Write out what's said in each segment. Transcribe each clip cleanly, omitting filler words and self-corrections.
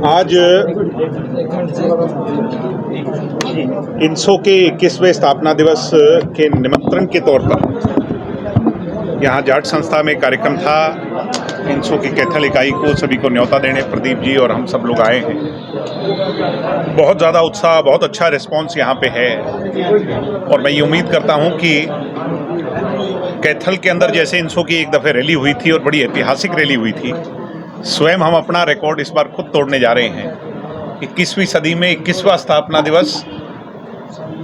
आज इनसो के 21वें स्थापना दिवस के निमंत्रण के तौर पर यहाँ जाट संस्था में कार्यक्रम था। इनसो की कैथल इकाई को सभी को न्योता देने प्रदीप जी और हम सब लोग आए हैं। बहुत ज़्यादा उत्साह, बहुत अच्छा रिस्पांस यहाँ पे है और मैं ये उम्मीद करता हूँ कि कैथल के अंदर जैसे इनसो की एक दफ़े रैली हुई थी और बड़ी ऐतिहासिक रैली हुई थी, स्वयं हम अपना रिकॉर्ड इस बार खुद तोड़ने जा रहे हैं। 21वीं सदी में 21वां स्थापना दिवस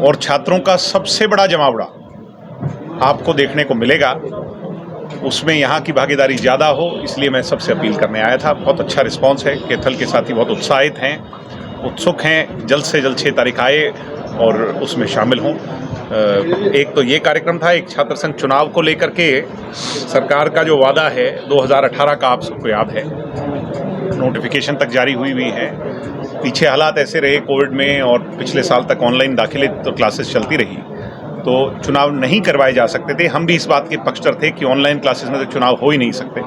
और छात्रों का सबसे बड़ा जमावड़ा आपको देखने को मिलेगा। उसमें यहाँ की भागीदारी ज़्यादा हो, इसलिए मैं सबसे अपील करने आया था। बहुत अच्छा रिस्पांस है। कैथल के साथी बहुत उत्साहित हैं, उत्सुक हैं, जल्द से जल्द 6 तारीख आए और उसमें शामिल हों। एक तो ये कार्यक्रम था। एक छात्र संघ चुनाव को लेकर के सरकार का जो वादा है 2018 का, आप सबको याद है, नोटिफिकेशन तक जारी हुई है। पीछे हालात ऐसे रहे कोविड में और पिछले साल तक ऑनलाइन दाखिले तो क्लासेस चलती रही, तो चुनाव नहीं करवाए जा सकते थे। हम भी इस बात के पक्षधर थे कि ऑनलाइन क्लासेस में तो चुनाव हो ही नहीं सकते।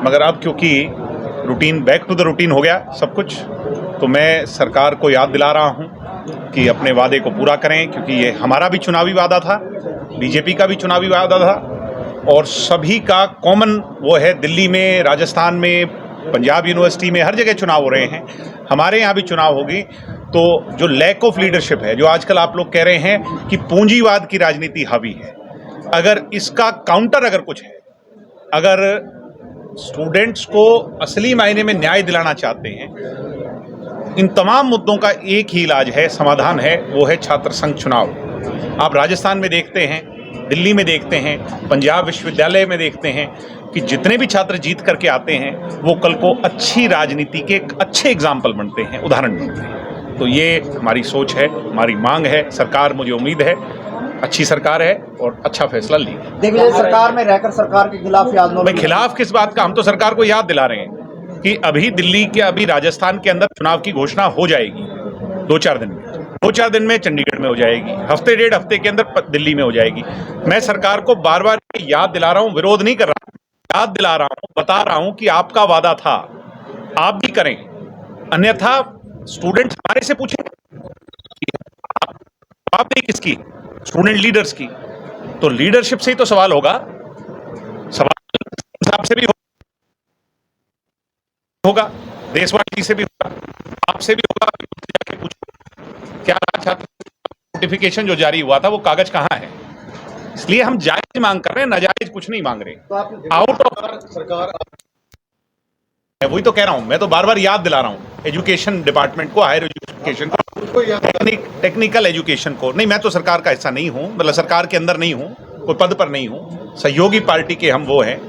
मगर अब क्योंकि routine, back to the routine हो गया सब कुछ, तो मैं सरकार को याद दिला रहा हूँ कि अपने वादे को पूरा करें, क्योंकि ये हमारा भी चुनावी वादा था, बीजेपी का भी चुनावी वादा था और सभी का कॉमन वो है। दिल्ली में, राजस्थान में, पंजाब यूनिवर्सिटी में, हर जगह चुनाव हो रहे हैं, हमारे यहाँ भी चुनाव होगी। तो जो लैक ऑफ लीडरशिप है, जो आजकल आप लोग कह रहे हैं कि पूंजीवाद की राजनीति हावी है, अगर इसका काउंटर अगर कुछ है, अगर स्टूडेंट्स को असली मायने में न्याय दिलाना चाहते हैं, इन तमाम मुद्दों का एक ही इलाज है, समाधान है, वो है छात्र संघ चुनाव। आप राजस्थान में देखते हैं, दिल्ली में देखते हैं, पंजाब विश्वविद्यालय में देखते हैं कि जितने भी छात्र जीत करके आते हैं वो कल को अच्छी राजनीति के अच्छे एग्जाम्पल बनते हैं, उदाहरण बनते हैं। तो ये हमारी सोच है, हमारी मांग है। सरकार, मुझे उम्मीद है अच्छी सरकार है और अच्छा फैसला ली। देखिए, सरकार में रहकर सरकार के खिलाफ याद मैं खिलाफ किस बात का? हम तो सरकार को याद दिला रहे हैं कि अभी दिल्ली के, अभी राजस्थान के अंदर चुनाव की घोषणा हो जाएगी 2-4 दिन में, 2-4 दिन में चंडीगढ़ में हो जाएगी, हफ्ते 1.5 हफ्ते के अंदर दिल्ली में हो जाएगी। मैं सरकार को बार बार याद दिला रहा हूं, विरोध नहीं कर रहा हूं, याद दिला रहा हूं, बता रहा हूं कि आपका वादा था, आप भी करें। अन्यथा स्टूडेंट्स हमारे से पूछें कि आप नहीं किसकी, स्टूडेंट लीडर्स की, तो लीडरशिप से ही तो सवाल होगा। सवाल आपसे भी होगा, देशवासी से भी होगा, आपसे भी होगा। जाके पूछो क्या छात्र नोटिफिकेशन जो जारी हुआ था वो कागज कहां है? इसलिए हम जायज मांग कर रहे हैं, नाजायज कुछ नहीं मांग रहे। आउट ऑफ सरकार, मैं वही तो कह रहा हूं, मैं तो बार बार याद दिला रहा हूं एजुकेशन डिपार्टमेंट को, हायर एजुकेशन को, टेक्निकल एजुकेशन को। नहीं, मैं तो सरकार का हिस्सा नहीं हूं, मतलब सरकार के अंदर नहीं हूं, कोई पद पर नहीं हूं, सहयोगी पार्टी के हम वो हैं,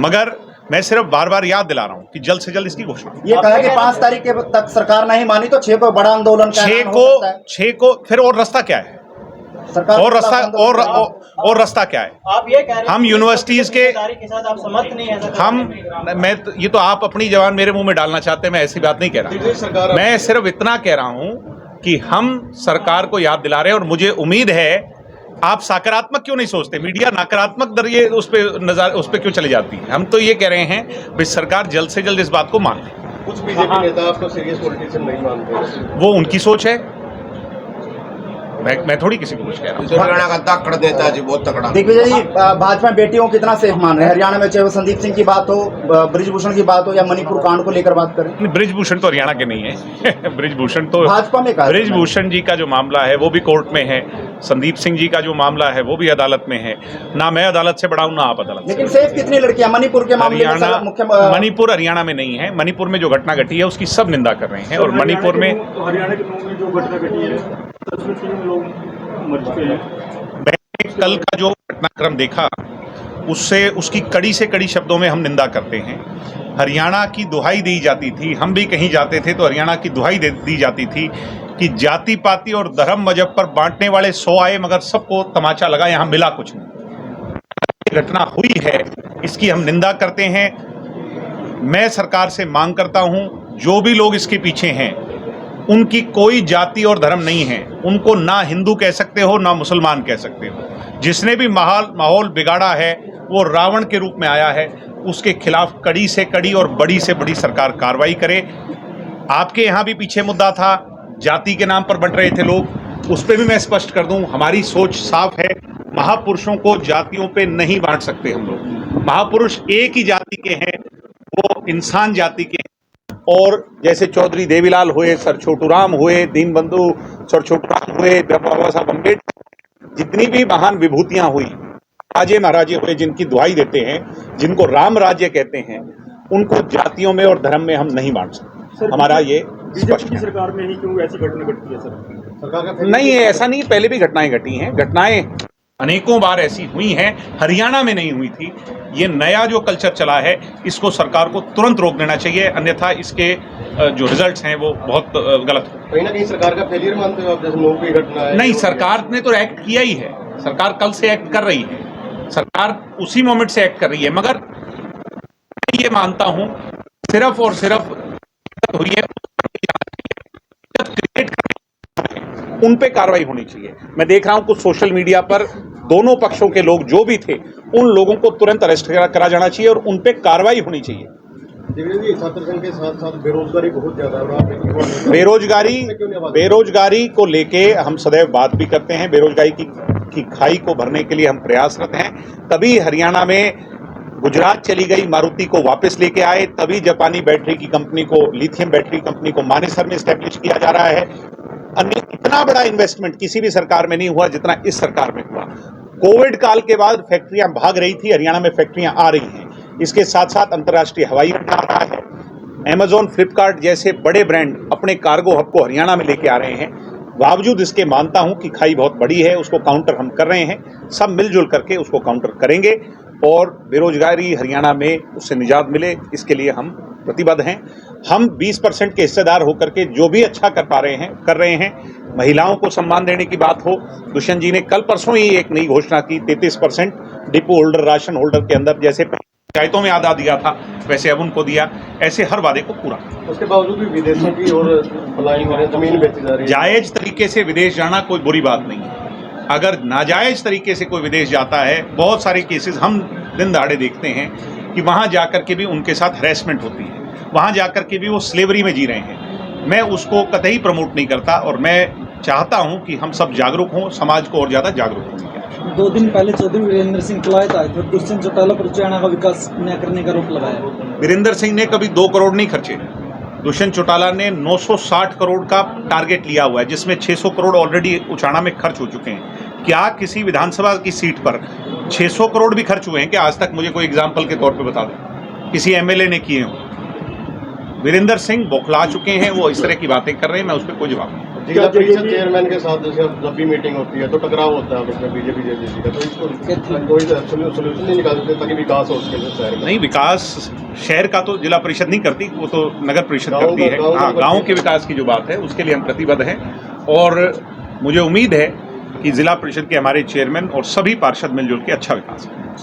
मगर मैं सिर्फ बार बार याद दिला रहा हूं कि जल्द से जल्द इसकी घोषणा। ये कहा कि 5 तारीख के तक सरकार नहीं मानी तो 6 को बड़ा आंदोलन का 6 को फिर और रास्ता क्या है? सरकार और रास्ता और रास्ता क्या है? आप ये कह रहे हैं हम यूनिवर्सिटीज के साथ आप समर्थ नहीं है? हम, मैं ये तो आप अपनी जबान मेरे मुंह में डालना चाहते हैं, मैं ऐसी बात नहीं कह रहा। मैं सिर्फ इतना कह रहा हूं कि हम सरकार को याद दिला रहे हैं और मुझे उम्मीद है आप सकारात्मक क्यों नहीं सोचते? मीडिया नकारात्मक दरिए उस पे क्यों चली जाती है? हम तो ये कह रहे हैं भाई सरकार जल्द से जल्द इस बात को मान ले। कुछ बीजेपी नेता आपको सीरियस पॉलिटिशियन नहीं मानते, वो उनकी सोच है, मैं थोड़ी किसी को कुछ कह रहा हूँ। हरियाणा का तकड़ देता है जी, बहुत तकड़ा। दिग्विजय जी, भाजपा में बेटियों को कितना सेफ मान रहे हैं? हरियाणा में चाहे वो संदीप सिंह की बात हो, बृजभूषण की बात हो या मणिपुर कांड को लेकर बात करें। बृजभूषण तो हरियाणा के नहीं है बृजभूषण तो भाजपा में कहा। बृजभूषण जी का जो मामला है वो भी कोर्ट में है, संदीप सिंह जी का जो मामला है वो भी अदालत में है। ना मैं अदालत से बड़ा हूं, ना आप अदालत। लेकिन सेफ कितनी लड़कियां मणिपुर के मामले में? मणिपुर हरियाणा में नहीं है। मणिपुर में जो घटना घटी है उसकी सब निंदा कर रहे हैं और मणिपुर में हरियाणा के लोगों में जो घटना घटी है उसमें 3 लोग मर चुके हैं। मैंने कल का जो घटनाक्रम देखा उससे, उसकी कड़ी से कड़ी शब्दों में हम निंदा करते हैं। हरियाणा की दुहाई दी जाती थी, हम भी कहीं जाते थे तो हरियाणा की दुहाई दी जाती थी कि जाति पाति और धर्म मजहब पर बांटने वाले 100 आए मगर सबको तमाचा लगा, यहां मिला कुछ नहीं। घटना हुई है, इसकी हम निंदा करते हैं। मैं सरकार से मांग करता हूं, जो भी लोग इसके पीछे हैं उनकी कोई जाति और धर्म नहीं है, उनको ना हिंदू कह सकते हो ना मुसलमान कह सकते हो। जिसने भी माहौल बिगाड़ा है वो रावण के रूप में आया है, उसके खिलाफ कड़ी से कड़ी और बड़ी से बड़ी सरकार कार्रवाई करे। आपके यहाँ भी पीछे मुद्दा था, जाति के नाम पर बंट रहे थे लोग, उस पर भी मैं स्पष्ट कर दूं, हमारी सोच साफ है। महापुरुषों को जातियों पे नहीं बांट सकते हम लोग। महापुरुष एक ही जाति के हैं, वो इंसान जाति के हैं। और जैसे चौधरी देवीलाल हुए, सर छोटूराम हुए, दीनबंधु सर छोटूराम हुए, बाबा साहब अम्बेडकर, जितनी भी महान विभूतियां हुई, राजे महाराजे हुए जिनकी दुहाई देते हैं, जिनको राम राज्य कहते हैं, उनको जातियों में और धर्म में हम नहीं बांट सकते। हमारा ये स्पष्ट की सरकार में ही क्यों ऐसी घटना घटती है सर? सरकार का नहीं है, ऐसा नहीं, पहले भी घटनाएं घटी हैं, घटनाएं अनेकों बार ऐसी हुई हैं, हरियाणा में नहीं हुई थी। ये नया जो कल्चर चला है, इसको सरकार को तुरंत रोक देना चाहिए, अन्यथा इसके जो रिजल्ट्स हैं वो बहुत गलत हो। कहीं ना कहीं सरकार का फेलियर मानते हो आप, जैसे नोक की घटना है? नहीं, सरकार ने तो एक्ट किया ही है, सरकार कल से एक्ट कर रही है, सरकार उसी मोमेंट से एक्ट कर रही है, मगर मैं ये मानता हूं सिर्फ और सिर्फ हुई है उन पे कार्रवाई होनी चाहिए। मैं देख रहा हूं कुछ सोशल मीडिया पर दोनों पक्षों के लोग जो भी थे, उन लोगों को तुरंत अरेस्ट करा जाना चाहिए और उन पे कार्रवाई होनी चाहिए। छात्र संघ के साथ साथ बेरोजगारी बहुत ज्यादा है। बेरोजगारी को लेके हम सदैव बात भी करते हैं। बेरोजगारी की खाई को भरने के लिए हम प्रयासरत हैं। तभी हरियाणा में गुजरात चली गई मारुति को वापस लेके आए, तभी जापानी बैटरी की कंपनी को, लिथियम बैटरी कंपनी को मानेसर में स्टैब्लिश किया जा रहा है। अन्य इतना बड़ा इन्वेस्टमेंट किसी भी सरकार में नहीं हुआ जितना इस सरकार में हुआ। कोविड काल के बाद फैक्ट्रियां भाग रही थी, हरियाणा में फैक्ट्रियां आ रही हैं। इसके साथ साथ अंतर्राष्ट्रीय हवाई अड्डा आ रहा है। अमेजॉन, फ्लिपकार्ट जैसे बड़े ब्रांड अपने कार्गो हब को हरियाणा में लेके आ रहे हैं। बावजूद इसके मानता हूं कि खाई बहुत बड़ी है, उसको काउंटर हम कर रहे हैं। सब मिलजुल करके उसको काउंटर करेंगे और बेरोजगारी हरियाणा में उससे निजात मिले, इसके लिए हम प्रतिबद्ध हैं। हम 20% के हिस्सेदार होकर के जो भी अच्छा कर रहे हैं। महिलाओं को सम्मान देने की बात हो, दुष्यंत जी ने कल परसों ही एक नई घोषणा की, 33% डिपो होल्डर, राशन होल्डर के अंदर जैसे पंचायतों में आधा दिया था वैसे अब उनको दिया। ऐसे हर वादे को पूरा। उसके बावजूद भी विदेशों की और पलायन हो रही है, जमीन बेची जा रही है। जायज तरीके से विदेश जाना कोई बुरी बात नहीं है। अगर नाजायज तरीके से कोई विदेश जाता है, बहुत सारे केसेस हम दिन दहाड़े देखते हैं कि वहां जाकर के भी उनके साथ हैरेसमेंट होती है, वहां जाकर के भी वो स्लेवरी में जी रहे हैं। मैं उसको कतई प्रमोट नहीं करता और मैं चाहता हूं कि हम सब जागरूक हों, समाज को और ज्यादा जागरूक होने की। 2 दिन पहले चौधरी वीरेंद्र सिंह पलायत आए थे, दुष्यंत चौटाला पर हरियाणा का विकास न करने का आरोप लगाया। वीरेंद्र सिंह ने कभी 2 करोड़ नहीं खर्चे। दुष्यंत चौटाला ने 960 करोड़ का टारगेट लिया हुआ है, जिसमें 600 करोड़ ऑलरेडी उचाणा में खर्च हो चुके हैं। क्या किसी विधानसभा की सीट पर 600 करोड़ भी खर्च हुए हैं क्या? आज तक मुझे कोई एग्जाम्पल के तौर पे बता दें किसी एमएलए ने किए हों। वीरेंद्र सिंह बौखला चुके हैं, वो इस तरह की बातें कर रहे हैं, मैं उस पर कोई जवाब नहीं। जिला परिषद चेयरमैन के साथ जैसे जब भी मीटिंग होती है तो टकराव होता है उसमें बीजेपी जेजेपी का, तो इसको कोई सोल्यूशन नहीं निकाल सकते ताकि विकास हो उसके शहर में? नहीं, विकास शहर का तो जिला परिषद नहीं करती, वो तो नगर परिषद करती है। हाँ, गाँव के विकास की जो बात है उसके लिए हम प्रतिबद्ध हैं और मुझे उम्मीद है कि जिला परिषद के हमारे चेयरमैन और सभी पार्षद मिलजुल के अच्छा विकास करें।